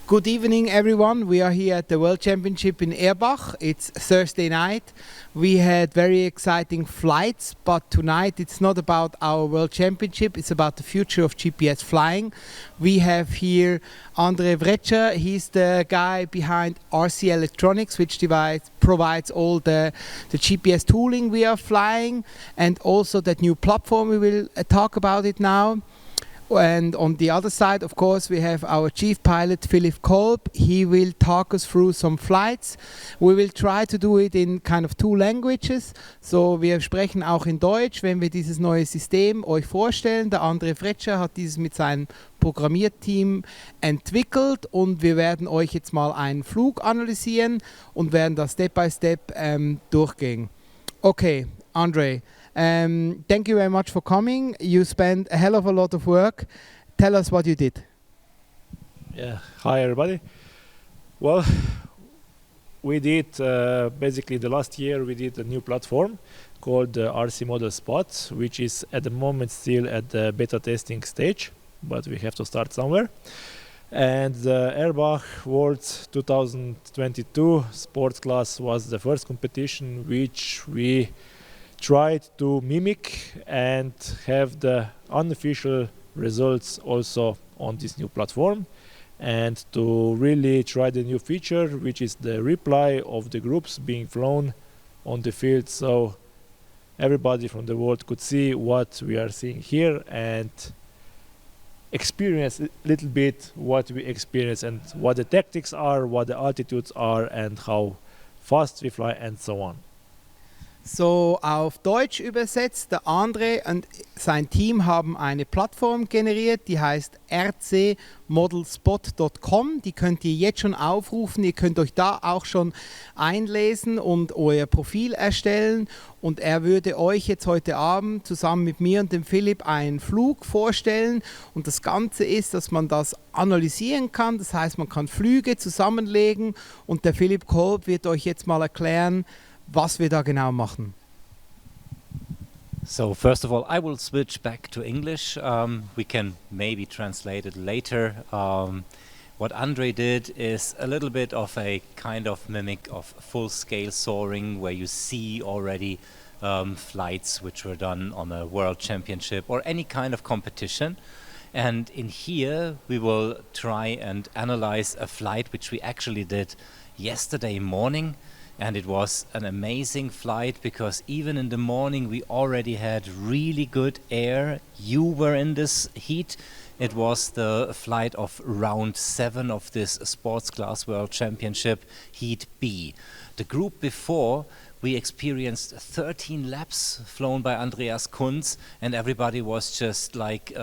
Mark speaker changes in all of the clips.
Speaker 1: Good evening, everyone. We are here at the World Championship in Erbach. It's Thursday night. We had very exciting flights, but tonight it's not about our World Championship. It's about the future of GPS flying. We have here Andrej Vrecer. He's the guy behind RC Electronics, which provides all the GPS tooling we are flying, and also that new platform. We will talk about it now. And on the other side, of course, we have our chief pilot, Philip Kolb. He will talk us through some flights. We will try to do it in kind of two languages. So wir sprechen auch in Deutsch, wenn wir dieses neue System euch vorstellen. Der Andrej Vrecer hat dieses mit seinem Programmierteam entwickelt und wir werden euch jetzt mal einen Flug analysieren und werden das Step by Step durchgehen. Okay, Andrej. Thank you very much for coming. You spent a hell of a lot of work. Tell us what you did.
Speaker 2: Yeah, hi everybody. Well, we did basically the last year we did a new platform called RCmodelspot, which is at the moment still at the beta testing stage, but we have to start somewhere. And the Erbach World 2022 sports class was the first competition which we tried to mimic and have the unofficial results also on this new platform, and to really try the new feature, which is the replay of the groups being flown on the field, so everybody from the world could see what we are seeing here and experience a little bit what we experience and what the tactics are, what the altitudes are, and how fast we fly and so on.
Speaker 1: So auf Deutsch übersetzt, der Andrej und sein Team haben eine Plattform generiert, die heißt RCmodelspot.com. Die könnt ihr jetzt schon aufrufen. Ihr könnt euch da auch schon einlesen und euer Profil erstellen. Und er würde euch jetzt heute Abend zusammen mit mir und dem Philipp einen Flug vorstellen. Und das Ganze ist, dass man das analysieren kann. Das heißt, man kann Flüge zusammenlegen. Und der Philip Kolb wird euch jetzt mal erklären, was wir da genau machen.
Speaker 3: So first of all, I will switch back to English. We can maybe translate it later. What Andrej did is a little bit of a kind of mimic of full-scale soaring, where you see already flights which were done on a world championship or any kind of competition. And in here we will try and analyze a flight which we actually did yesterday morning. And it was an amazing flight, because even in the morning we already had really good air. You were in this heat. It was the flight of round 7 of this sports class world championship, heat B. The group before, we experienced 13 laps flown by Andreas Kunz, and everybody was just like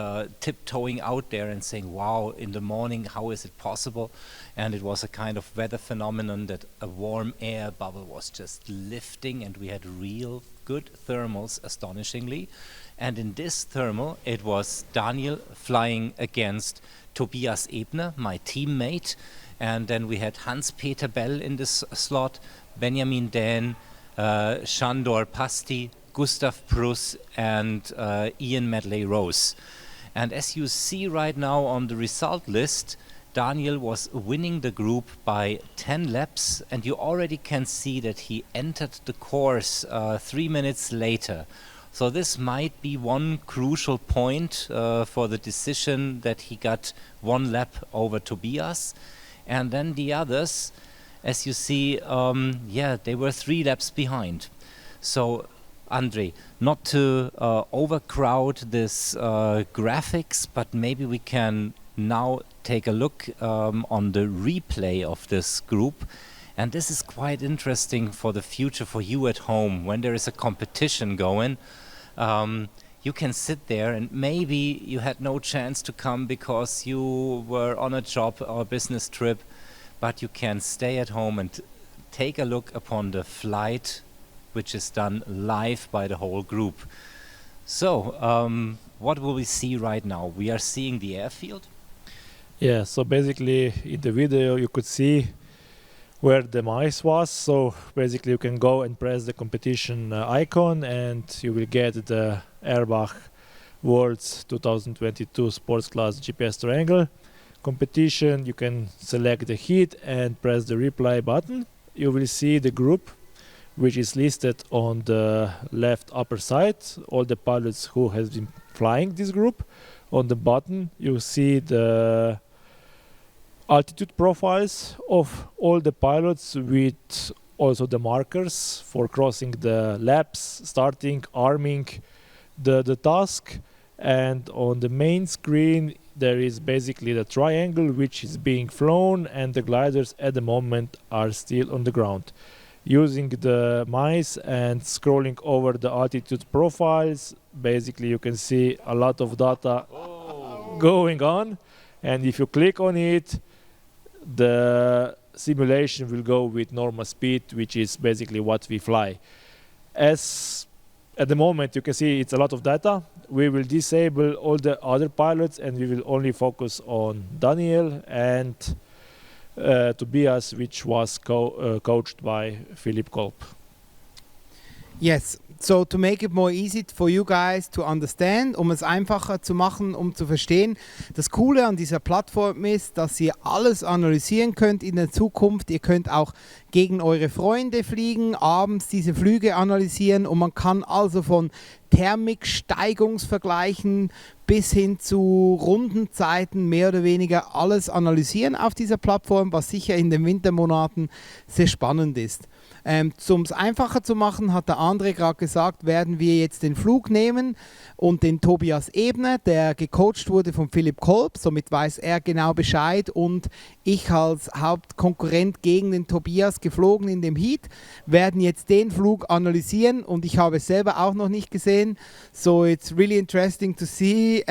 Speaker 3: tiptoeing out there and saying, wow, in the morning, how is it possible? And it was a kind of weather phenomenon that a warm air bubble was just lifting, and we had real good thermals, astonishingly. And in this thermal, it was Daniel flying against Tobias Ebner, my teammate, and then we had Hans-Peter Bell in this slot, Benjamin Dehn, Shandor Pasti, Gustav Pruss, and Ian Medley-Rose. And as you see right now on the result list, Daniel was winning the group by 10 laps, and you already can see that he entered the course 3 minutes later. So this might be one crucial point for the decision that he got 1 lap over Tobias. And then the others, as you see, they were 3 laps behind. So, Andrej, not to overcrowd this graphics, but maybe we can now take a look on the replay of this group. And this is quite interesting for the future for you at home. When there is a competition going, you can sit there, and maybe you had no chance to come because you were on a job or business trip, but you can stay at home and take a look upon the flight, which is done live by the whole group. So, what will we see right now? We are seeing the airfield.
Speaker 2: Yeah, so basically in the video you could see where the mice was. So basically you can go and press the competition icon and you will get the Aeberli Worlds 2022 Sports Class GPS Triangle competition. You can select the heat and press the reply button. You will see the group which is listed on the left upper side, all the pilots who have been flying this group. On the bottom you see the altitude profiles of all the pilots with also the markers for crossing the laps, starting, arming the task. And on the main screen there is basically the triangle which is being flown, and the gliders at the moment are still on the ground. Using the mice and scrolling over the altitude profiles, basically you can see a lot of data going on, and if you click on it, the simulation will go with normal speed, which is basically what we fly. As at the moment you can see it's a lot of data. We will disable all the other pilots and we will only focus on Daniel and Tobias, which was coached by Philip Kolb.
Speaker 1: Yes, so to make it more easy for you guys to understand, es einfacher zu machen, zu verstehen. Das Coole an dieser Plattform ist, dass ihr alles analysieren könnt in der Zukunft. Ihr könnt auch gegen eure Freunde fliegen, abends diese Flüge analysieren, und man kann also von Thermiksteigungsvergleichen bis hin zu Rundenzeiten mehr oder weniger alles analysieren auf dieser Plattform, was sicher in den Wintermonaten sehr spannend ist. Um es einfacher zu machen, hat der Andrej gerade gesagt, werden wir jetzt den Flug nehmen und den Tobias Ebner, der gecoacht wurde von Philip Kolb, somit weiß er genau Bescheid, und ich als Hauptkonkurrent gegen den Tobias geflogen in dem Heat, werden jetzt den Flug analysieren, und ich habe es selber auch noch nicht gesehen, so it's really interesting to see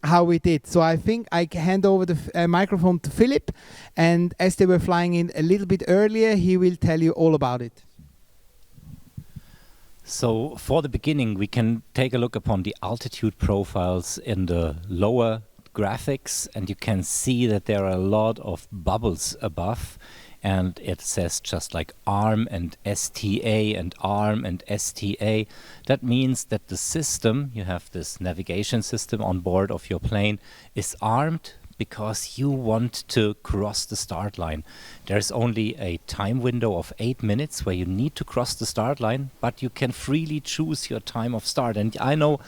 Speaker 1: how we did. So I think I hand over the microphone to Philip, and as they were flying in a little bit earlier, he will tell you all about it.
Speaker 3: So for the beginning, we can take a look upon the altitude profiles in the lower graphics, and you can see that there are a lot of bubbles above, and it says just like ARM and STA and ARM and STA. That means that the system, you have this navigation system on board of your plane, is armed because you want to cross the start line. There's only a time window of 8 minutes where you need to cross the start line, but you can freely choose your time of start. And I know,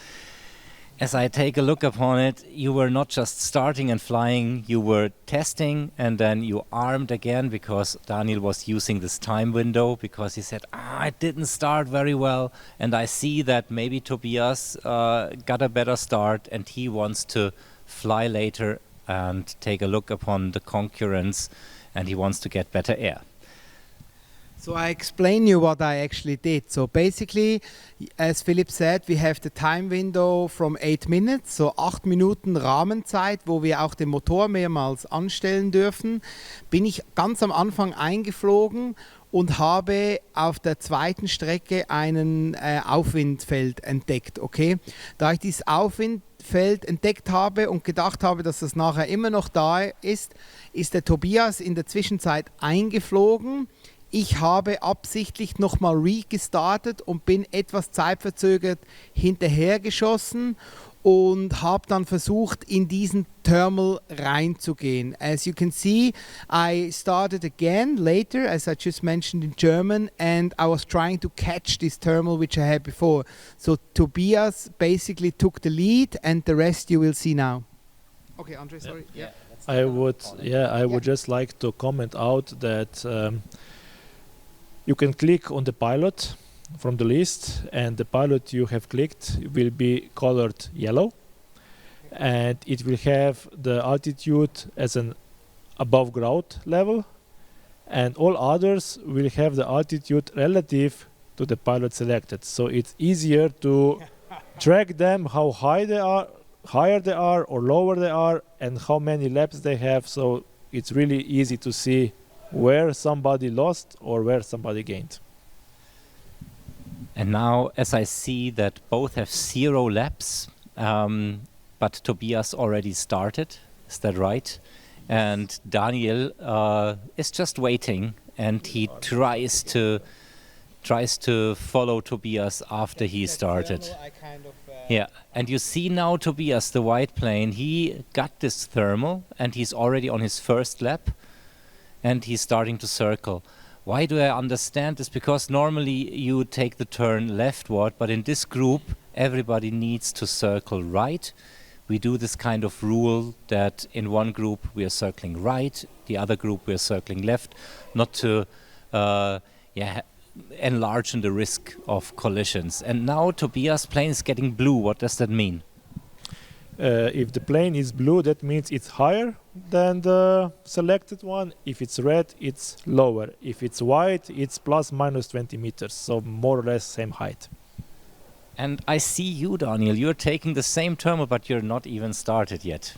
Speaker 3: as I take a look upon it, you were not just starting and flying, you were testing, and then you armed again because Daniel was using this time window because he said, I didn't start very well, and I see that maybe Tobias got a better start and he wants to fly later and take a look upon the concurrents, and he wants to get better air.
Speaker 1: So I explain you what I actually did. So basically, as Philip said, we have the time window from 8 minutes, so 8 Minuten Rahmenzeit, wo wir auch den Motor mehrmals anstellen dürfen. Bin ich ganz am Anfang eingeflogen und habe auf der zweiten Strecke einen Aufwindfeld entdeckt. Okay? Da ich dieses Aufwindfeld entdeckt habe und gedacht habe, dass das nachher immer noch da ist, ist der Tobias in der Zwischenzeit eingeflogen. Ich habe absichtlich nochmal restartet und bin etwas zeitverzögert hinterhergeschossen und habe dann versucht, in diesen Thermal reinzugehen. As you can see, I started again later, as I just mentioned in German, and I was trying to catch this thermal which I had before. So Tobias basically took the lead, and the rest you will see now. Okay, Andrej, sorry. Yeah.
Speaker 2: I would just like to comment out that you can click on the pilot from the list, and the pilot you have clicked will be colored yellow, and it will have the altitude as an above ground level, and all others will have the altitude relative to the pilot selected. So it's easier to track them, how high they are, higher they are or lower they are, and how many laps they have. So it's really easy to see where somebody lost or where somebody gained.
Speaker 3: And now, as I see that both have 0 laps, but Tobias already started, is that right? And Daniel is just waiting, and he tries to follow Tobias after he started. Yeah, and you see now Tobias, the white plane, he got this thermal and he's already on his first lap and he's starting to circle. Why do I understand this? Because normally you take the turn leftward, but in this group everybody needs to circle right. We do this kind of rule that in one group we are circling right, the other group we are circling left, not to enlarge the risk of collisions. And now Tobias' plane is getting blue. What does that mean?
Speaker 2: If the plane is blue, that means it's higher than the selected one. If it's red, it's lower. If it's white, it's plus minus 20 meters, so more or less same height.
Speaker 3: And I see you, Daniel. You're taking the same thermal, but you're not even started yet.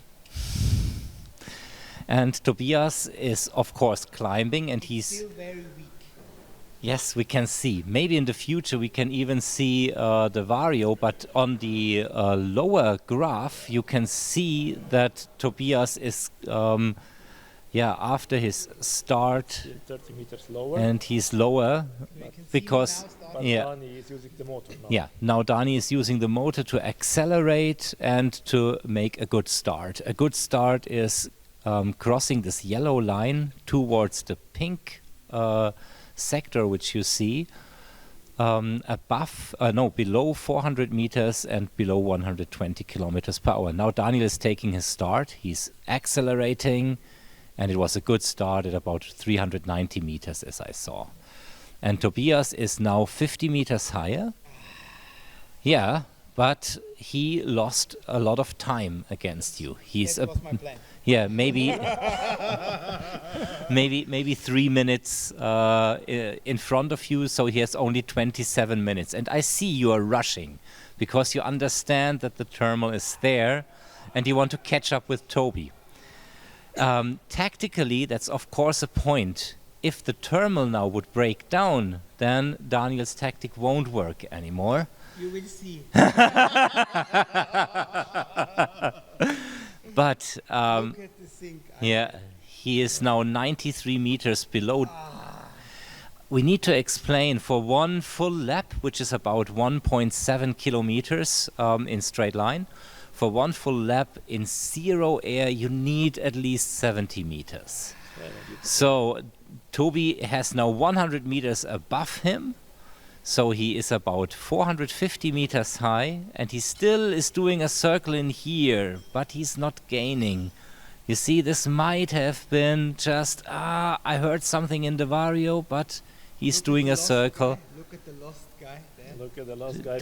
Speaker 3: And Tobias is, of course, climbing, and he's
Speaker 1: still very weak.
Speaker 3: Yes, we can see. Maybe in the future we can even see the Vario, but on the lower graph you can see that Tobias is after his start
Speaker 2: 30 meters lower.
Speaker 3: and he's lower because
Speaker 2: Dani is using the motor now.
Speaker 3: Now Dani is using the motor to accelerate and to make a good start. A good start is crossing this yellow line towards the pink sector which you see below 400 meters and below 120 kilometers per hour. Now Daniel is taking his start, he's accelerating, and it was a good start at about 390 meters as I saw. And Tobias is now 50 meters higher. Yeah, but he lost a lot of time against you.
Speaker 1: That was my plan.
Speaker 3: Yeah, maybe maybe 3 minutes in front of you, so he has only 27 minutes. And I see you are rushing because you understand that the thermal is there and you want to catch up with Toby. Tactically, that's of course a point. If the thermal now would break down, then Daniel's tactic won't work anymore.
Speaker 1: You will see.
Speaker 3: But
Speaker 1: Look at the sink.
Speaker 3: he is now 93 meters below. We need to explain, for one full lap, which is about 1.7 kilometers in straight line, for one full lap in zero air you need at least 70 meters. So Toby has now 100 meters above him. So he is about 450 meters high, and he still is doing a circle in here, but he's not gaining. You see, this might have been just, I heard something in the Vario, but he's doing a circle.
Speaker 1: Look at the lost guy there.
Speaker 2: Look at the last guy.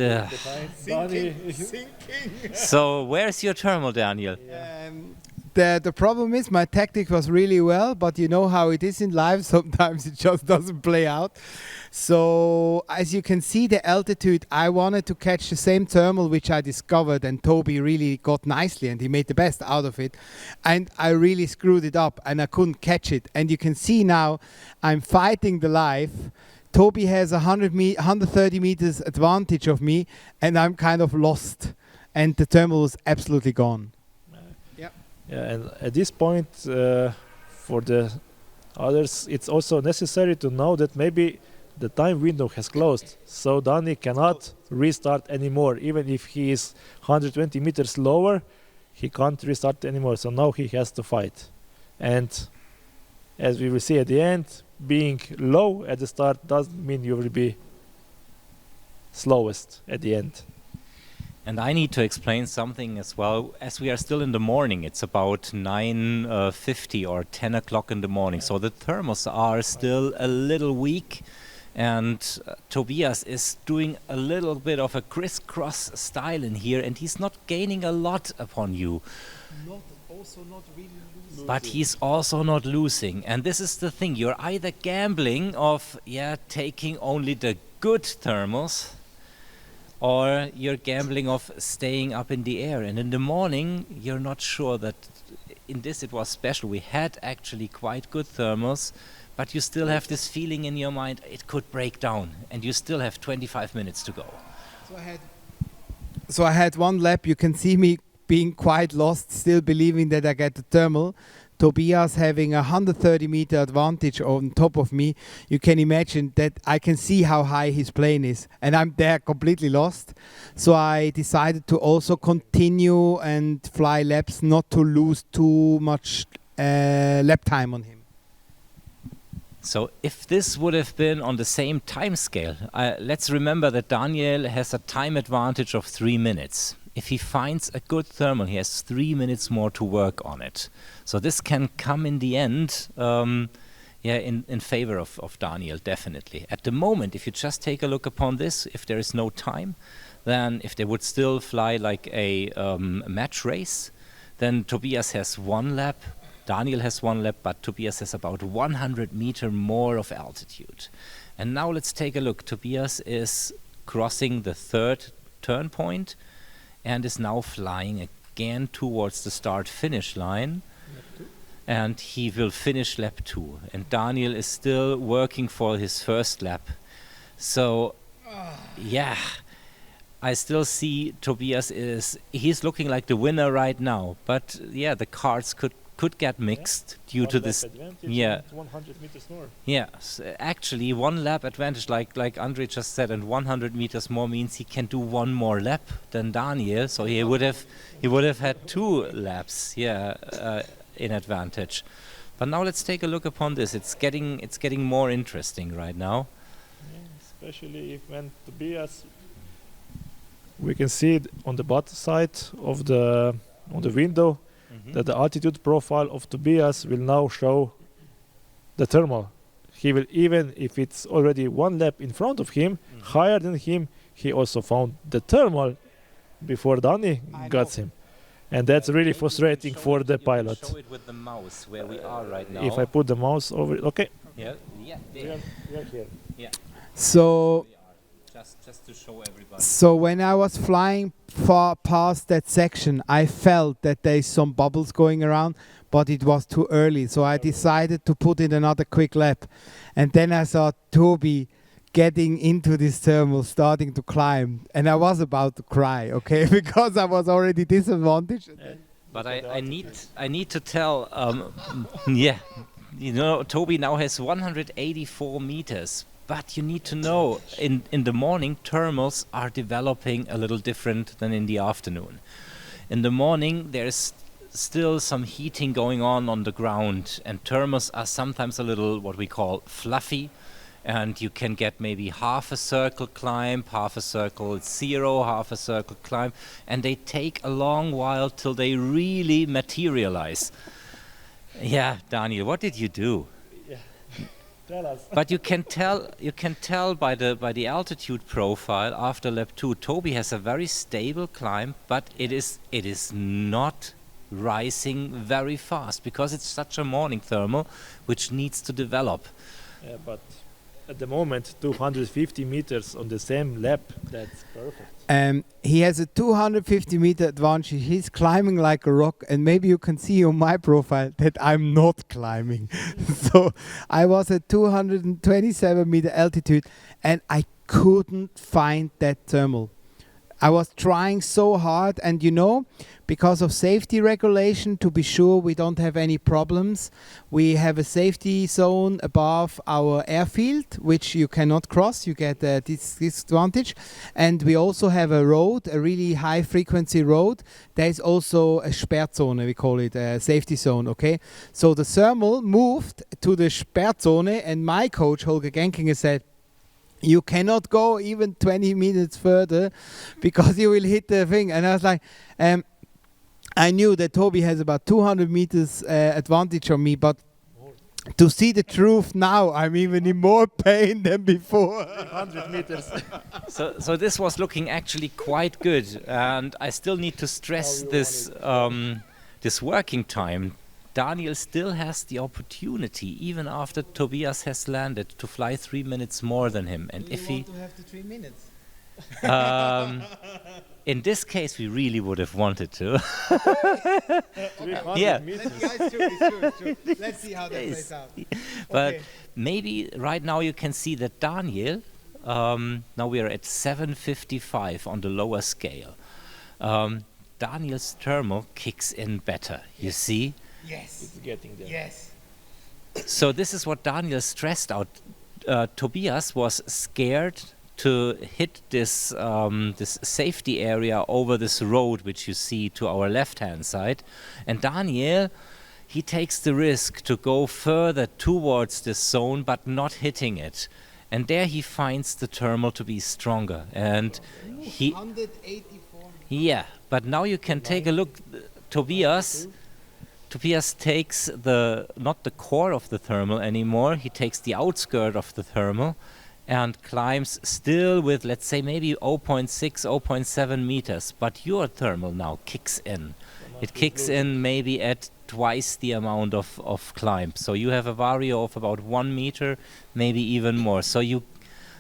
Speaker 1: Sinking.
Speaker 3: So where's your thermal, Daniel?
Speaker 1: The problem is my tactic was really well, but you know how it is in life, sometimes it just doesn't play out. So as you can see the altitude, I wanted to catch the same thermal which I discovered, and Toby really got nicely and he made the best out of it, and I really screwed it up and I couldn't catch it. And you can see now I'm fighting the life. Toby has 130 meters advantage of me and I'm kind of lost, and the thermal was absolutely gone.
Speaker 2: Yeah, and at this point, for the others, it's also necessary to know that maybe the time window has closed, so Dani cannot restart anymore. Even if he is 120 meters lower, he can't restart anymore. So now he has to fight. And as we will see at the end, being low at the start doesn't mean you will be slowest at the end.
Speaker 3: And I need to explain something as well. As we are still in the morning, it's about 9:50 or 10 o'clock in the morning. So the thermals are still a little weak. And Tobias is doing a little bit of a crisscross style in here. And he's not gaining a lot upon you.
Speaker 1: Not really losing.
Speaker 3: But he's also not losing. And this is the thing. You're either gambling of taking only the good thermals, or you're gambling of staying up in the air. And in the morning, you're not sure that in this it was special. We had actually quite good thermals, but you still have this feeling in your mind it could break down, and you still have 25 minutes to go.
Speaker 1: So I had one lap. You can see me being quite lost, still believing that I get the thermal. Tobias having a 130-meter advantage on top of me, you can imagine that I can see how high his plane is, and I'm there completely lost. So I decided to also continue and fly laps, not to lose too much lap time on him.
Speaker 3: So if this would have been on the same time scale, let's remember that Daniel has a time advantage of 3 minutes. If he finds a good thermal, he has 3 minutes more to work on it. So this can come in the end in favor of Daniel, definitely. At the moment, if you just take a look upon this, if there is no time, then if they would still fly like a match race, then Tobias has 1 lap, Daniel has 1 lap, but Tobias has about 100 meter more of altitude. And now let's take a look. Tobias is crossing the 3rd turn point and is now flying again towards the start-finish line. And he will finish lap 2. And Daniel is still working for his first lap. So, yeah, I still see Tobias he's looking like the winner right now. But yeah, the cards could get mixed due to this. Yeah,
Speaker 2: 100 meters more.
Speaker 3: Yeah, actually 1 lap advantage, like Andrej just said, and 100 meters more means he can do 1 more lap than Daniel. So he would have had 2 laps, in advantage. But now let's take a look upon this. It's getting more interesting right now.
Speaker 2: Yeah, especially if when Tobias, we can see it on the bottom side of the window. That the altitude profile of Tobias will now show the thermal. He will, even if it's already 1 lap in front of him, higher than him, he also found the thermal before Danny got him. And that's really frustrating for the pilot.
Speaker 3: Show it with the mouse where we are right now.
Speaker 2: If I put the mouse over it, okay.
Speaker 3: Yeah,
Speaker 2: We are here.
Speaker 3: Yeah.
Speaker 1: So
Speaker 3: Just to show everybody.
Speaker 1: So when I was flying far past that section, I felt that there's some bubbles going around, but it was too early. So I decided to put in another quick lap. And then I saw Toby getting into this thermal, starting to climb. And I was about to cry, okay, because I was already disadvantaged.
Speaker 3: But I need to tell, Toby now has 184 meters. But you need to know, in the morning, thermals are developing a little different than in the afternoon. In the morning, there's still some heating going on the ground, and thermals are sometimes a little, what we call, fluffy, and you can get maybe half a circle climb, half a circle 0, half a circle climb, and they take a long while till they really materialize. Yeah, Daniel, what did you do? But you can tell by the altitude profile after lap 2. Toby has a very stable climb, but it is not rising very fast because it's such a morning thermal which needs to develop.
Speaker 2: Yeah, but at the moment 250 meters on the same lap, that's perfect.
Speaker 1: He has a 250 meter advantage. He's climbing like a rock, and maybe you can see on my profile that I'm not climbing. So I was at 227 meter altitude and I couldn't find that thermal. I was trying so hard, and because of safety regulation, to be sure we don't have any problems, we have a safety zone above our airfield, which you cannot cross, you get this disadvantage. And we also have a road, a really high frequency road. There is also a Sperrzone, we call it a safety zone, okay? So the thermal moved to the Sperrzone, and my coach, Holger Genkinger, said, you cannot go even 20 minutes further because you will hit the thing. And I was like, I knew that Toby has about 200 meters advantage on me, but to see the truth now, I'm even in more pain than before.
Speaker 2: 100 meters.
Speaker 3: So this was looking actually quite good, and I still need to stress this this working time. Daniel still has the opportunity, even after Tobias has landed, to fly 3 minutes more than him. And if he
Speaker 1: want to have the 3 minutes?
Speaker 3: In this case, we really would have wanted to.
Speaker 2: Yeah.
Speaker 1: Let's see how that plays out.
Speaker 3: But maybe right now you can see that Daniel, now we are at 755 on the lower scale. Daniel's thermal kicks in better, you see?
Speaker 1: Yes.
Speaker 2: it's getting there.
Speaker 1: Yes.
Speaker 3: So this is what Daniel stressed out. Tobias was scared to hit this this safety area over this road which you see to our left-hand side, and Daniel, he takes the risk to go further towards this zone but not hitting it, and there he finds the thermal to be stronger, and he
Speaker 1: 184.
Speaker 3: yeah. But now you can take a look. Tobias takes not the core of the thermal anymore. He takes the outskirt of the thermal and climbs still with, let's say, maybe 0.6, 0.7 meters. But your thermal now kicks in. It kicks in maybe at twice the amount of climb. So you have a vario of about 1 meter, maybe even more. So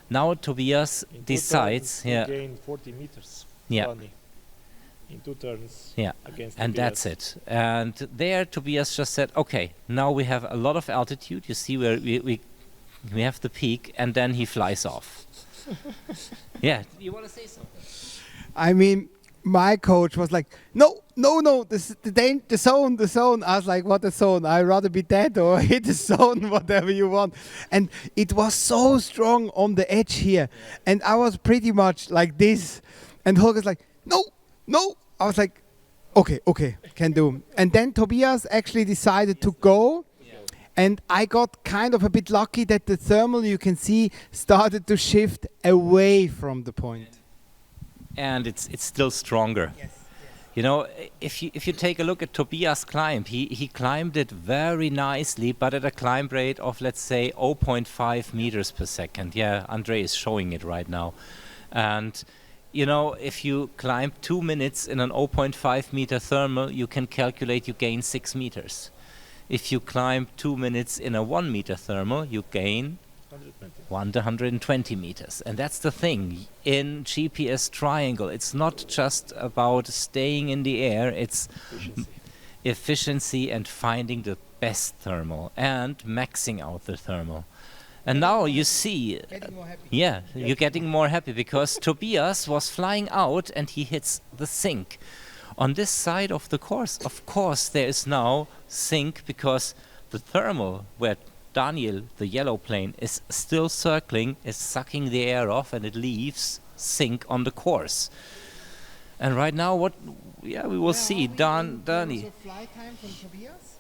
Speaker 3: now Tobias decides,
Speaker 2: you gain 40 meters.
Speaker 3: Yeah.
Speaker 2: Funny. In 2 turns.
Speaker 3: Yeah,
Speaker 2: against
Speaker 3: and
Speaker 2: Tobias.
Speaker 3: that's it. And there Tobias just said, okay, now we have a lot of altitude. You see where we have the peak, and then he flies off. Yeah, you want to say something?
Speaker 1: I mean, my coach was like, no, this is the zone. I was like, what the zone? I'd rather be dead or hit the zone, whatever you want. And it was so strong on the edge here. And I was pretty much like this. And Holger's like, no. I was like, okay, can do. And then Tobias actually decided to go. And I got kind of a bit lucky that the thermal, you can see, started to shift away from the point.
Speaker 3: And it's still stronger.
Speaker 1: Yes.
Speaker 3: You know, if you take a look at Tobias' climb, he climbed it very nicely, but at a climb rate of, let's say, 0.5 meters per second. Yeah, Andrej is showing it right now. And you know, if you climb 2 minutes in an 0.5 meter thermal, you can calculate you gain 6 meters. If you climb 2 minutes in a 1 meter thermal, you gain 120 meters. And that's the thing. In GPS triangle, it's not just about staying in the air, it's efficiency and finding the best thermal and maxing out the thermal. And now you see, yeah, you're getting more happy because Tobias was flying out and he hits the sink. On this side of the course, of course, there is now sink because the thermal where Daniel, the yellow plane, is still circling, is sucking the air off, and it leaves sink on the course. And right now, we will see. Dani.
Speaker 1: Flight time from Tobias?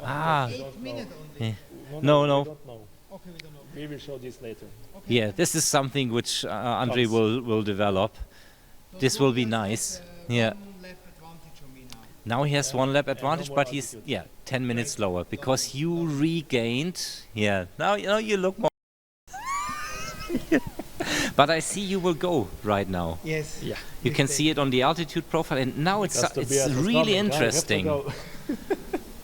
Speaker 3: 8
Speaker 1: minutes
Speaker 3: only.
Speaker 2: No. We don't know.
Speaker 1: Okay, we don't know.
Speaker 2: We will show this later.
Speaker 1: Okay.
Speaker 3: Yeah, this is something which Andrej will develop.
Speaker 1: So
Speaker 3: This will be
Speaker 1: Tobias
Speaker 3: nice.
Speaker 1: has,
Speaker 3: Yeah.
Speaker 1: 1 lap advantage on me now.
Speaker 3: Now he has 1 lap advantage,
Speaker 2: no more
Speaker 3: but he's
Speaker 2: altitude.
Speaker 3: 10 minutes lower because you regained. Yeah, now you look more. But I see you will go right now.
Speaker 1: Yes.
Speaker 2: Yeah.
Speaker 3: You can see it on the altitude profile, and now it's
Speaker 2: Tobias is
Speaker 3: really
Speaker 2: coming. I have to
Speaker 3: interesting.
Speaker 2: go.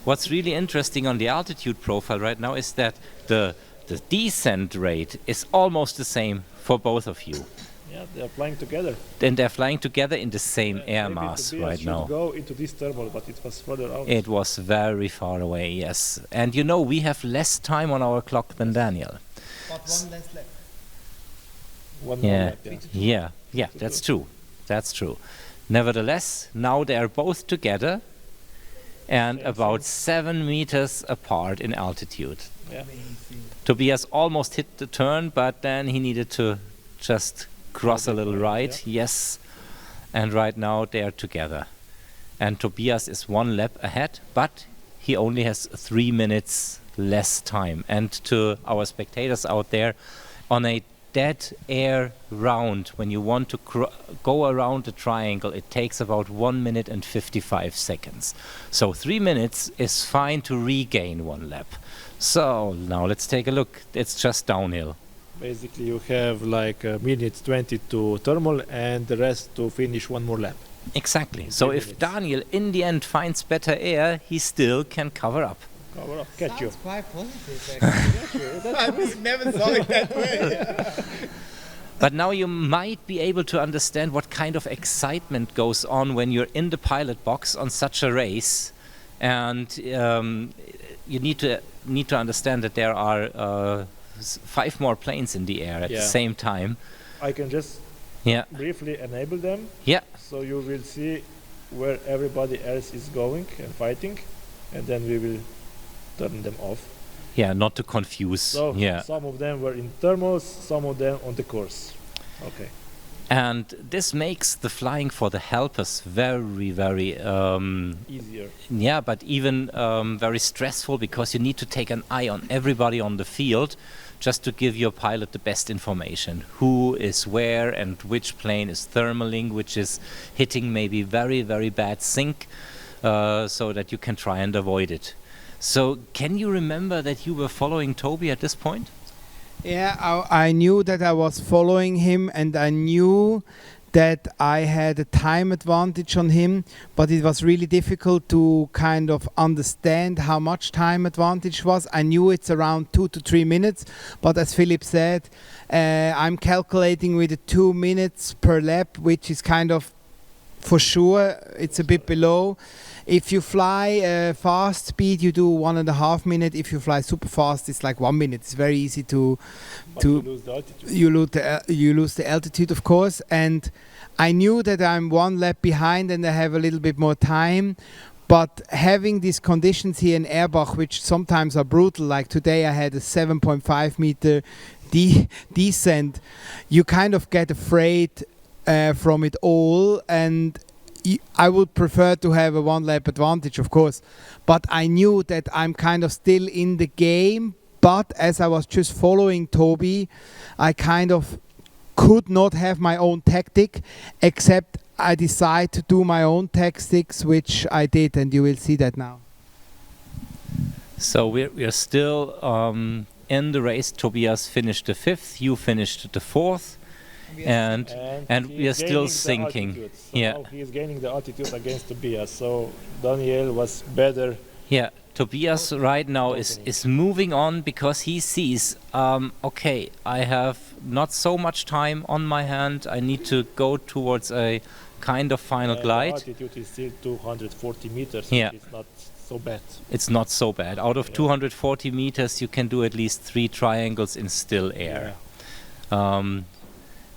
Speaker 3: What's really interesting on the altitude profile right now is that the descent rate is almost the same for both of you.
Speaker 2: Yeah, they are flying together.
Speaker 3: And they're flying together in the same air
Speaker 2: Maybe
Speaker 3: mass
Speaker 2: Tobias
Speaker 3: right
Speaker 2: should
Speaker 3: now.
Speaker 2: go into this thermal, but it was further out.
Speaker 3: It was very far away, yes. And you know, we have less time on our clock than Daniel.
Speaker 1: But 1 less lap.
Speaker 2: One more
Speaker 3: Yeah,
Speaker 2: lap, yeah.
Speaker 3: yeah, that's true. That's true. Nevertheless, now they are both together and about 7 meters apart in altitude.
Speaker 2: Yeah.
Speaker 1: Amazing.
Speaker 3: Tobias almost hit the turn, but then he needed to just cross a little right. Yes. And right now they are together. And Tobias is 1 lap ahead, but he only has 3 minutes less time. And to our spectators out there, on a dead air round, when you want to go around the triangle, it takes about 1 minute and 55 seconds. So 3 minutes is fine to regain 1 lap. So now let's take a look. It's just downhill.
Speaker 2: Basically, you have like a minute 20 to thermal and the rest to finish 1 more lap.
Speaker 3: Exactly. So if
Speaker 2: minutes.
Speaker 3: Daniel in the end finds better air, he still can cover up.
Speaker 2: Cover up, catch you.
Speaker 1: Sounds quite positive, actually. I never saw it that way.
Speaker 3: But now you might be able to understand what kind of excitement goes on when you're in the pilot box on such a race, and you need to understand that there are 5 more planes in the air at the same time.
Speaker 2: I can just briefly enable them,
Speaker 3: Yeah.
Speaker 2: so you will see where everybody else is going and fighting. and then we will turn them off.
Speaker 3: Yeah, not to confuse.
Speaker 2: So
Speaker 3: Yeah.
Speaker 2: some of them were in thermals, some of them on the course. Okay.
Speaker 3: And this makes the flying for the helpers very, very
Speaker 2: Easier.
Speaker 3: yeah, but even very stressful, because you need to take an eye on everybody on the field just to give your pilot the best information. Who is where and which plane is thermaling, which is hitting maybe very, very bad sink, so that you can try and avoid it. So can you remember that you were following Toby at this point?
Speaker 1: Yeah, I knew that I was following him, and I knew that I had a time advantage on him, but it was really difficult to kind of understand how much time advantage was. I knew it's around 2 to 3 minutes, but as Philip said, I'm calculating with the 2 minutes per lap, which is kind of, for sure, it's a bit below. If you fly fast speed, you do 1.5 minutes. If you fly super fast, it's like 1 minute. It's very easy to
Speaker 2: You lose the altitude.
Speaker 1: you lose the altitude, of course. And I knew that I'm 1 lap behind and I have a little bit more time. But having these conditions here in Erbach, which sometimes are brutal, like today I had a 7.5 meter descent, you kind of get afraid from it all. And I would prefer to have a 1 lap advantage, of course, but I knew that I'm kind of still in the game. But as I was just following Toby, I kind of could not have my own tactic, except I decided to do my own tactics, which I did, and you will see that now.
Speaker 3: So we're still in the race. Tobias finished the 5th, you finished the 4th. And
Speaker 2: he
Speaker 3: we are
Speaker 2: is
Speaker 3: still
Speaker 2: gaining the
Speaker 3: sinking.
Speaker 2: altitude. So
Speaker 3: Yeah.
Speaker 2: now he is gaining the altitude against Tobias. So Daniel was better.
Speaker 3: Yeah, Tobias right now is moving on, because he sees, okay, I have not so much time on my hand. I need to go towards a kind of final
Speaker 2: The
Speaker 3: glide.
Speaker 2: altitude is still 240 meters.
Speaker 3: Yeah.
Speaker 2: It's not so bad.
Speaker 3: It's not so bad. Out of
Speaker 2: Yeah.
Speaker 3: 240 meters, you can do at least 3 triangles in still air.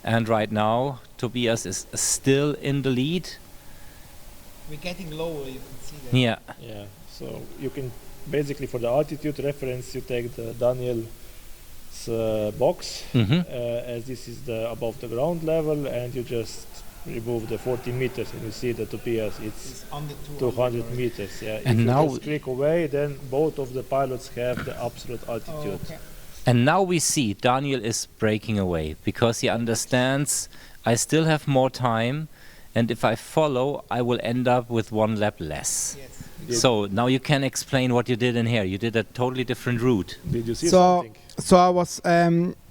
Speaker 3: And right now, Tobias is still in the lead.
Speaker 1: We're getting lower, you can see that.
Speaker 3: Yeah.
Speaker 2: Yeah. So you can basically, for the altitude reference, you take the Daniel's box, as this is the above the ground level, and you just remove the 40 meters, and you see that Tobias it's
Speaker 1: under
Speaker 2: 200 meters. Yeah.
Speaker 3: And
Speaker 2: if
Speaker 3: now
Speaker 2: you just click away, then both of the pilots have the absolute altitude.
Speaker 1: okay.
Speaker 3: And now we see Daniel is breaking away, because he understands I still have more time, and if I follow, I will end up with 1 lap less.
Speaker 1: Yes.
Speaker 3: So now you can explain what you did in here. You did a totally different route.
Speaker 2: Did you see
Speaker 1: So,
Speaker 2: something?
Speaker 1: so I was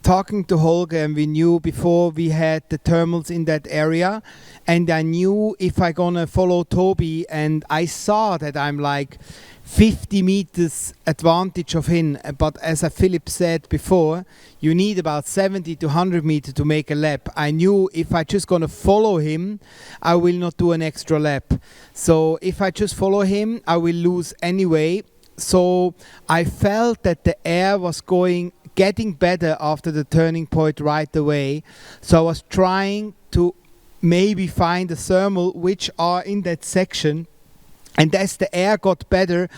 Speaker 1: talking to Holger, and we knew before we had the thermals in that area, and I knew if I gonna follow Toby, and I saw that I'm like 50 meters advantage of him. But as Philip said before, you need about 70 to 100 meters to make a lap. I knew if I just gonna follow him, I will not do an extra lap. So if I just follow him, I will lose anyway. So I felt that the air was getting better after the turning point right away. So I was trying to maybe find a thermal which are in that section. And as the air got better,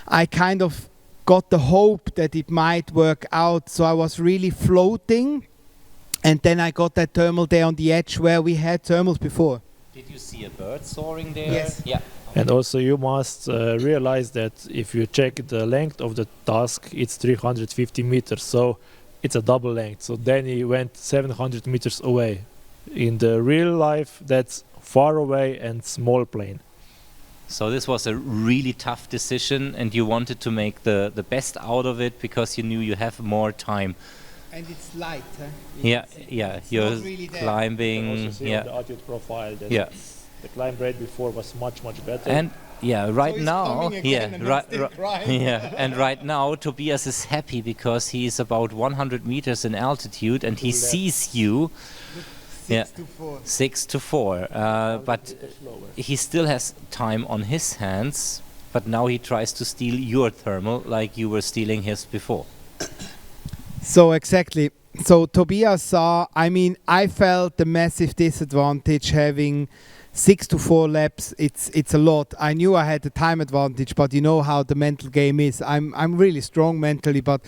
Speaker 1: I kind of got the hope that it might work out. So I was really floating. And then I got that thermal there on the edge where we had thermals before.
Speaker 3: Did you see a bird soaring there?
Speaker 1: Yes.
Speaker 3: Yeah.
Speaker 2: And also you must realize that if you check the length of the task, it's 350 meters. So it's a double length. So then he went 700 meters away. In the real life, that's far away and small plane.
Speaker 3: So this was a really tough decision, and you wanted to make the best out of it, because you knew you have more time.
Speaker 1: And it's light, huh?
Speaker 3: Yeah, you're
Speaker 1: not really there.
Speaker 2: You can also
Speaker 3: climbing.
Speaker 2: see on
Speaker 3: Yeah,
Speaker 2: the altitude profile that
Speaker 3: yeah.
Speaker 2: the climb rate before was much, much better.
Speaker 3: And yeah, right
Speaker 1: he's
Speaker 3: now,
Speaker 1: coming again and I'm still crying.
Speaker 3: yeah, and right now Tobias is happy because he's about 100 meters in altitude, and he
Speaker 2: To left.
Speaker 3: sees you
Speaker 1: 6
Speaker 3: Yeah.
Speaker 1: to 4.
Speaker 3: 6 to 4. But he still has time on his hands. But now he tries to steal your thermal, like you were stealing his before.
Speaker 1: So exactly. So Tobias saw, I mean, I felt the massive disadvantage having 6 to 4 laps, it's a lot. I knew I had the time advantage, but you know how the mental game is. I'm really strong mentally, but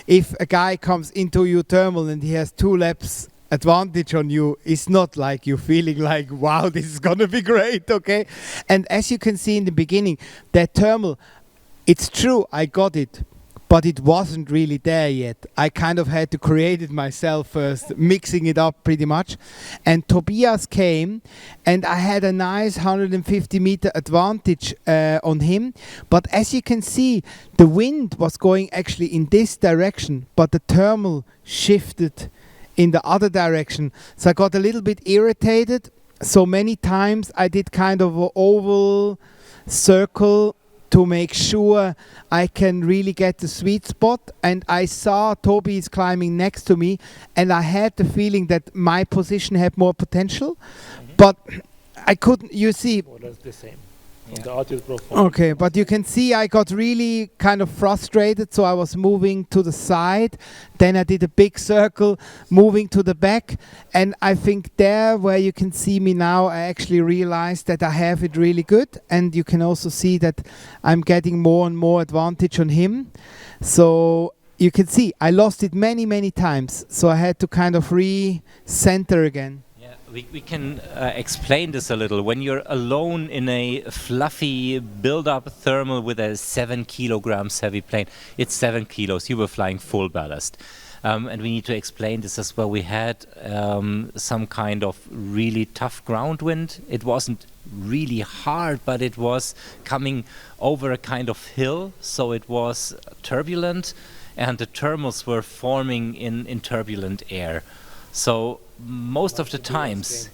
Speaker 1: if a guy comes into your thermal and he has 2 laps advantage on you, it's not like you're feeling like, wow, this is gonna be great, okay? And as you can see in the beginning, that thermal, it's true, I got it, but it wasn't really there yet. I kind of had to create it myself first, mixing it up pretty much. And Tobias came, and I had a nice 150 meter advantage on him. But as you can see, the wind was going actually in this direction, but the thermal shifted in the other direction. So I got a little bit irritated. So many times I did kind of an oval circle to make sure I can really get the sweet spot. And I saw Toby is climbing next to me, and I had the feeling that my position had more potential, but I couldn't, you see.
Speaker 2: More or less the same. On the altitude profile.
Speaker 1: Okay, but you can see I got really kind of frustrated, so I was moving to the side. Then I did a big circle, moving to the back. And I think there, where you can see me now, I actually realized that I have it really good. And you can also see that I'm getting more and more advantage on him. So you can see I lost it many, many times. So I had to kind of re-center again.
Speaker 3: We can explain this a little. When you're alone in a fluffy build-up thermal with a 7 kilograms heavy plane, it's 7 kilos, you were flying full ballast. And we need to explain this as well. We had some kind of really tough ground wind. It wasn't really hard, but it was coming over a kind of hill, so it was turbulent, and the thermals were forming in turbulent air. So most of the times,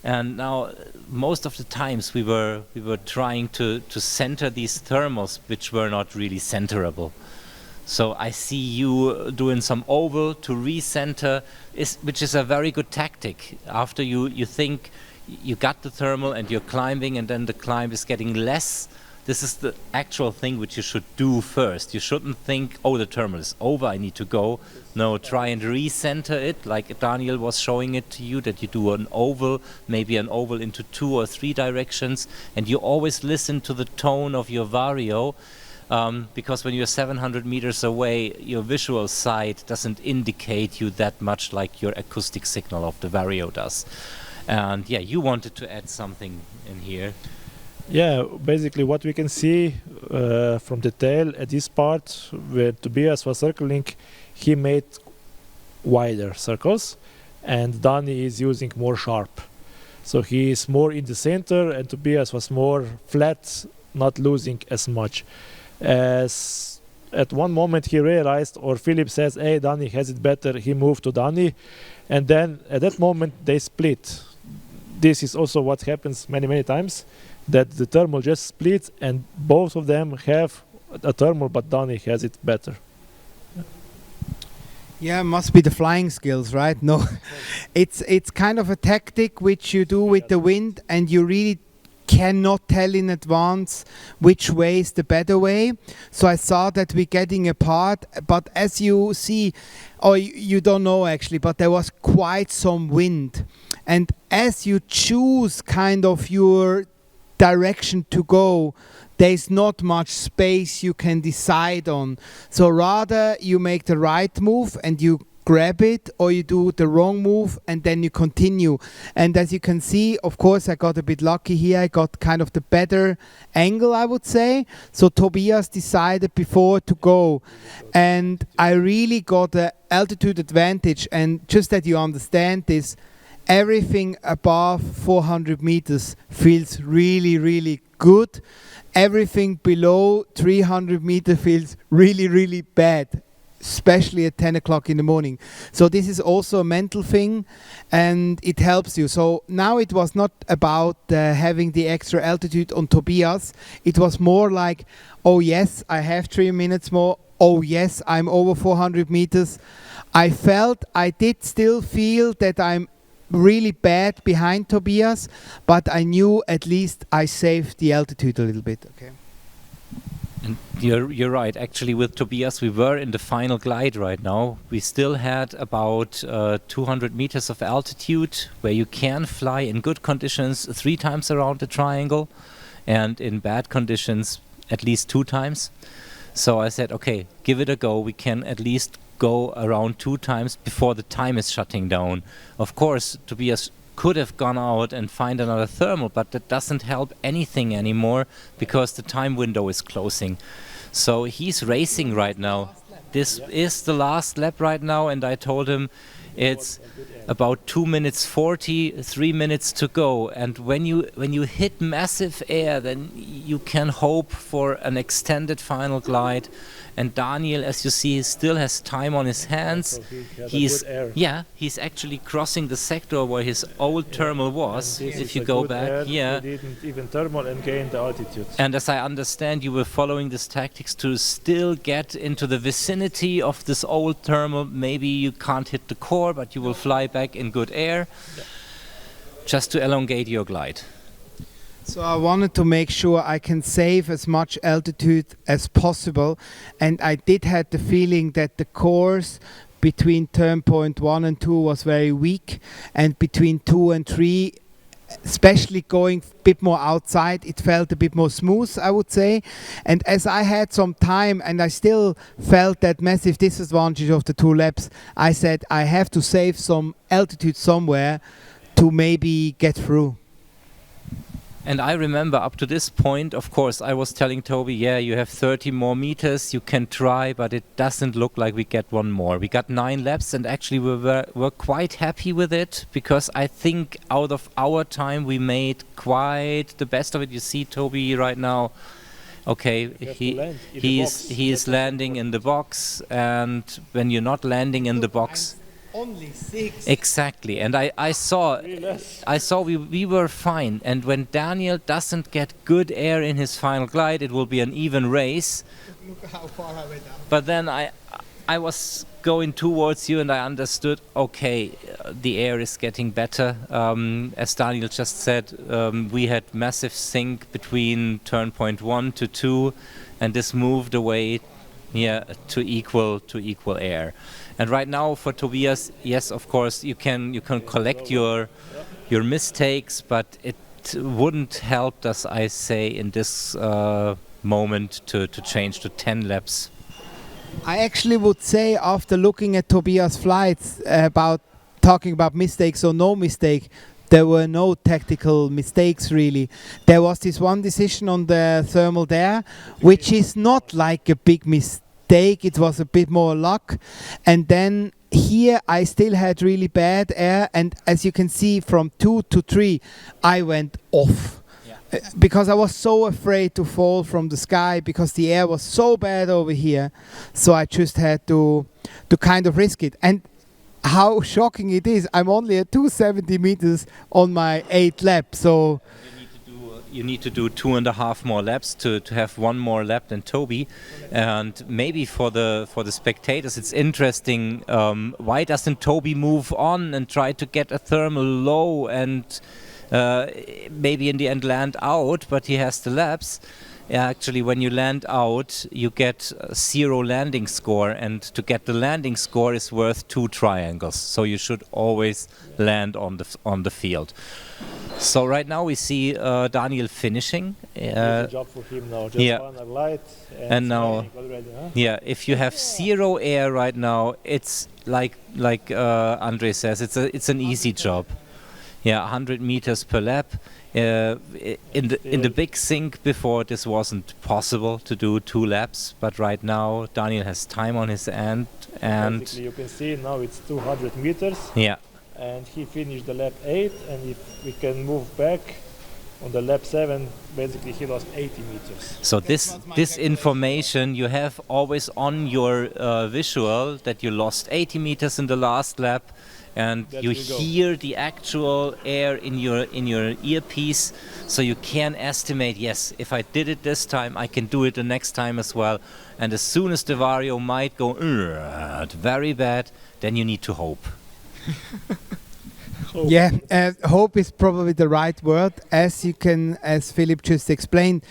Speaker 3: and now most of the times we were trying to center these thermals, which were not really centerable. So I see you doing some oval to recenter, which is a very good tactic. After you think you got the thermal and you're climbing, and then the climb is getting less. This is the actual thing which you should do first. You shouldn't think, oh, the thermal is over, I need to go. No, try and recenter it, like Daniel was showing it to you, that you do an oval, maybe an oval into 2 or 3 directions, and you always listen to the tone of your vario, because when you're 700 meters away, your visual sight doesn't indicate you that much like your acoustic signal of the vario does. And yeah, you wanted to add something in here.
Speaker 2: Yeah, basically what we can see from the tail at this part where Tobias was circling, he made wider circles, and Danny is using more sharp. So he is more in the center, and Tobias was more flat, not losing as much. As at one moment he realized, or Philip says, hey, Danny has it better, he moved to Danny, and then at that moment they split. This is also what happens many times, that the thermal just splits and both of them have a thermal, but Danny has it better.
Speaker 1: Yeah, must be the flying skills, right? No, it's kind of a tactic which you do with the wind, and you really cannot tell in advance which way is the better way. So I saw that we're getting apart, but as you see, or you don't know actually, but there was quite some wind. And as you choose kind of your direction to go, there's not much space you can decide on. So rather you make the right move and you grab it, or you do the wrong move and then you continue. And as you can see, of course I got a bit lucky here. I got kind of the better angle, I would say. So Tobias decided before to go, and I really got the altitude advantage. And just that you understand this, everything above 400 meters feels really good. Everything below 300 meters feels really bad, especially at 10 o'clock in the morning. So this is also a mental thing, and it helps you. So now it was not about having the extra altitude on Tobias. It was more like, oh yes, I have 3 minutes more. Oh yes, I'm over 400 meters. I did still feel that I'm really bad behind Tobias, but I knew at least I saved the altitude a little bit. Okay.
Speaker 3: And you're right. Actually, with Tobias, we were in the final glide right now. We still had about 200 meters of altitude where you can fly in good conditions 3 times around the triangle, and in bad conditions at least 2 times. So I said, okay, give it a go. We can at least go around 2 times before the time is shutting down. Of course, Tobias could have gone out and find another thermal, but that doesn't help anything anymore because the time window is closing. So he's racing right now. This is the last lap right now, and I told him it's about 2 minutes 40, 3 minutes to go. And when you hit massive air, then you can hope for an extended final glide. And Daniel, as you see, still has time on his hands. He's actually crossing the sector where his old thermal was. If you go back,
Speaker 2: He didn't even thermal and gain the altitude.
Speaker 3: And as I understand, you were following these tactics to still get into the vicinity of this old thermal. Maybe you can't hit the core, but you will fly back in good air, just to elongate your glide.
Speaker 1: So I wanted to make sure I can save as much altitude as possible, and I did have the feeling that the course between turn point 1 and 2 was very weak, and between 2 and 3, especially going a bit more outside, it felt a bit more smooth, I would say. And as I had some time and I still felt that massive disadvantage of the 2 laps, I said I have to save some altitude somewhere to maybe get through.
Speaker 3: And I remember up to this point, of course, I was telling Toby, yeah, you have 30 more meters, you can try, but it doesn't look like we get one more. We got 9 laps, and actually we're quite happy with it, because I think out of our time we made quite the best of it. You see Toby right now, okay, he is landing in the box, and when you're not landing in the box,
Speaker 1: only 6.
Speaker 3: Exactly, and I saw we were fine, and when Daniel doesn't get good air in his final glide, it will be an even race.
Speaker 1: Look how far I went down.
Speaker 3: But then I was going towards you, and I understood, okay, the air is getting better. As Daniel just said, we had massive sink between turn point 1 to 2, and this moved away to equal air. And right now for Tobias, yes, of course, you can collect your mistakes, but it wouldn't help us, I say, in this moment to change to 10 laps.
Speaker 1: I actually would say, after looking at Tobias' flights, about talking about mistakes or no mistake, there were no tactical mistakes really. There was this one decision on the thermal there, which is not like a big mistake. It was a bit more luck, and then here I still had really bad air, and as you can see from 2 to 3 I went off because I was so afraid to fall from the sky because the air was so bad over here. So I just had to kind of risk it. And how shocking it is, I'm only at 270 meters on my 8th lap, so
Speaker 3: you need to do 2.5 more laps to have 1 more lap than Toby. And maybe for the spectators it's interesting, why doesn't Toby move on and try to get a thermal low and maybe in the end land out, but he has the laps. Actually, when you land out, you get 0 landing score, and to get the landing score is worth 2 triangles. So you should always land on the field. So right now we see Daniel finishing.
Speaker 2: Good job for him now. Just one light
Speaker 3: and now,
Speaker 2: already, huh?
Speaker 3: If you have 0 air right now, it's like Andrej says, it's an easy job. 100 meters per lap. In the big sink before, this wasn't possible to do 2 laps, but right now Daniel has time on his end, and
Speaker 2: basically you can see now it's 200 meters. And he finished the lap 8, and if we can move back on the lap 7, basically he lost 80 meters.
Speaker 3: So this information you have always on your visual, that you lost 80 meters in the last lap, and you hear the actual air in your earpiece, so you can estimate, yes, if I did it this time, I can do it the next time as well. And as soon as the vario might go very bad, then you need to hope.
Speaker 1: Hope is probably the right word. As Philip just explained,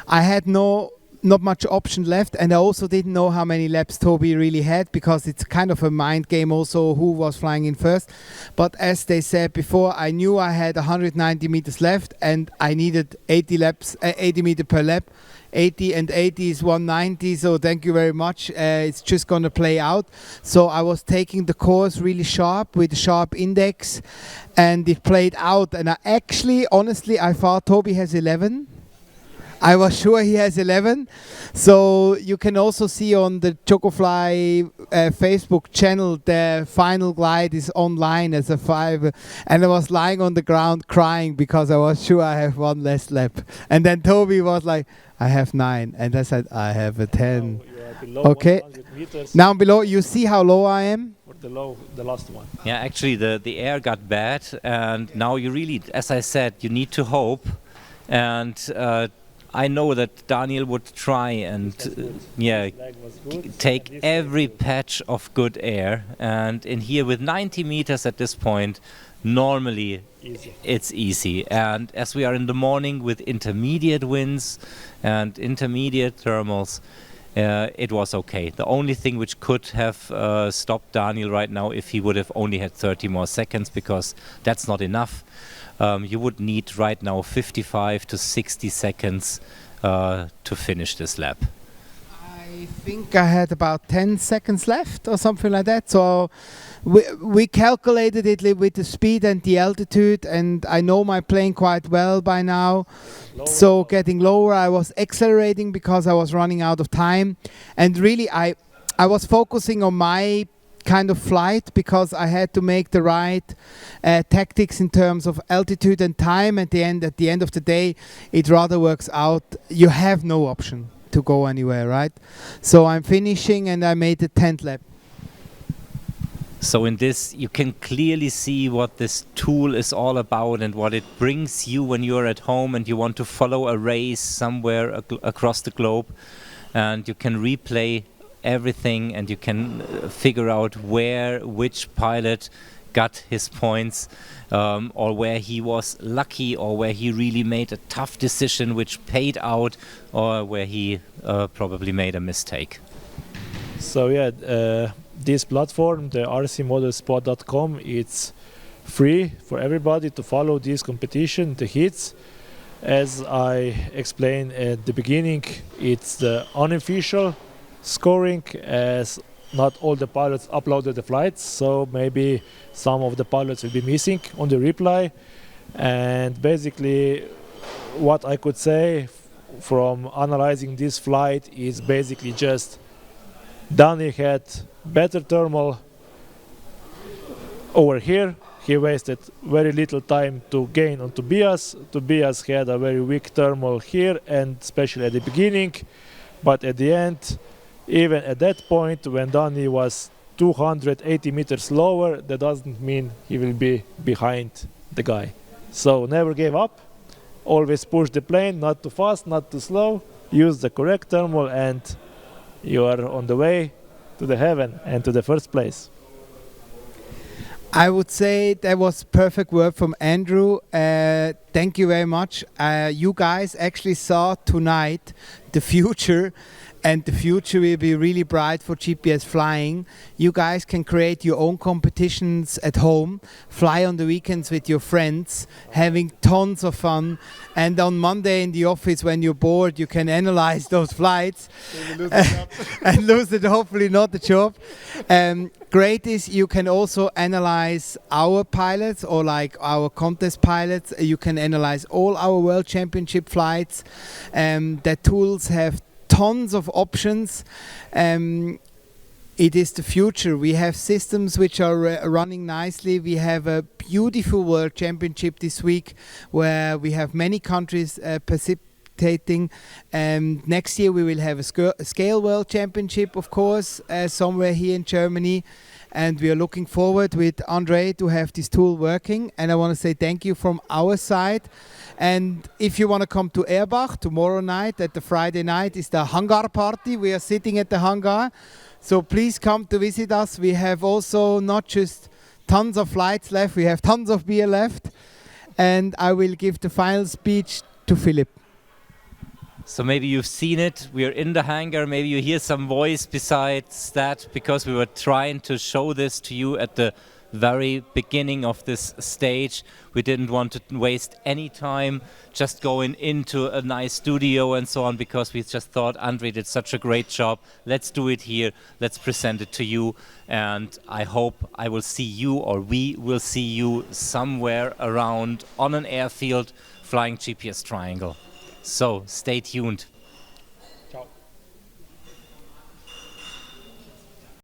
Speaker 1: I had no not much option left, and I also didn't know how many laps Toby really had, because it's kind of a mind game also who was flying in first. But as they said before, I knew I had 190 meters left and I needed 80 laps, 80 meter per lap. 80 and 80 is 190, so thank you very much. It's just going to play out. So I was taking the course really sharp with a sharp index, and it played out. And I actually, honestly, I thought Toby has 11. I was sure he has 11. So you can also see on the Chocofly Facebook channel, the final glide is online as a 5. And I was lying on the ground crying because I was sure I have one less lap. And then Toby was like, I have 9. And I said, I have a 10.
Speaker 2: Now you are below
Speaker 1: Okay.
Speaker 2: 100 meters.
Speaker 1: Now below, you see how low I am?
Speaker 2: Or the last one.
Speaker 3: Yeah, actually the air got bad, and now you really, as I said, you need to hope. And I know that Daniel would try and take every patch of good air. And in here with 90 meters at this point, normally it's easy. And as we are in the morning with intermediate winds and intermediate thermals, it was okay. The only thing which could have stopped Daniel right now, if he would have only had 30 more seconds, because that's not enough. You would need right now 55 to 60 seconds to finish this lap.
Speaker 1: I think I had about 10 seconds left or something like that. So we calculated it with the speed and the altitude, and I know my plane quite well by now. So getting lower, I was accelerating because I was running out of time. And really, I was focusing on my kind of flight, because I had to make the right tactics in terms of altitude and time. At the end of the day, it rather works out. You have no option to go anywhere, right? So I'm finishing, and I made the 10th lap.
Speaker 3: So in this, you can clearly see what this tool is all about and what it brings you when you're at home and you want to follow a race somewhere across the globe, and you can replay everything, and you can figure out which pilot got his points, or where he was lucky, or where he really made a tough decision which paid out, or where he probably made a mistake.
Speaker 2: So yeah, this platform, the RCmodelspot.com, it's free for everybody to follow this competition, the hits. As I explained at the beginning, it's the unofficial scoring, as not all the pilots uploaded the flights, so maybe some of the pilots will be missing on the reply. And basically what I could say from analyzing this flight is basically just Danny had better thermal over here. He wasted very little time to gain on Tobias. Tobias had a very weak thermal here, and especially at the beginning. But at the end, even at that point, when Danny was 280 meters lower, that doesn't mean he will be behind the guy. So never give up. Always push the plane, not too fast, not too slow. Use the correct thermal, and you are on the way to the heaven and to the first place.
Speaker 1: I would say that was perfect word from Andrew. Thank you very much. You guys actually saw tonight the future, and the future will be really bright for GPS flying. You guys can create your own competitions at home, fly on the weekends with your friends, having tons of fun. And on Monday in the office, when you're bored, you can analyze those flights and lose it, hopefully not the job. Great is you can also analyze our pilots, or like our contest pilots. You can analyze all our World Championship flights. The tools have tons of options. It is the future. We have systems which are running nicely. We have a beautiful World Championship this week, where we have many countries participating. Next year we will have a scale World Championship, of course, somewhere here in Germany. And we are looking forward with Andrej to have this tool working. And I want to say thank you from our side. And if you want to come to Erbach tomorrow night, at the Friday night, is the hangar party. We are sitting at the hangar. So please come to visit us. We have also not just tons of flights left, we have tons of beer left. And I will give the final speech to Philip.
Speaker 3: So maybe you've seen it, we're in the hangar, maybe you hear some voice besides that, because we were trying to show this to you at the very beginning of this stage. We didn't want to waste any time just going into a nice studio and so on, because we just thought Andrej did such a great job. Let's do it here, let's present it to you, and I hope I will see you, or we will see you somewhere around on an airfield flying GPS Triangle. So stay tuned.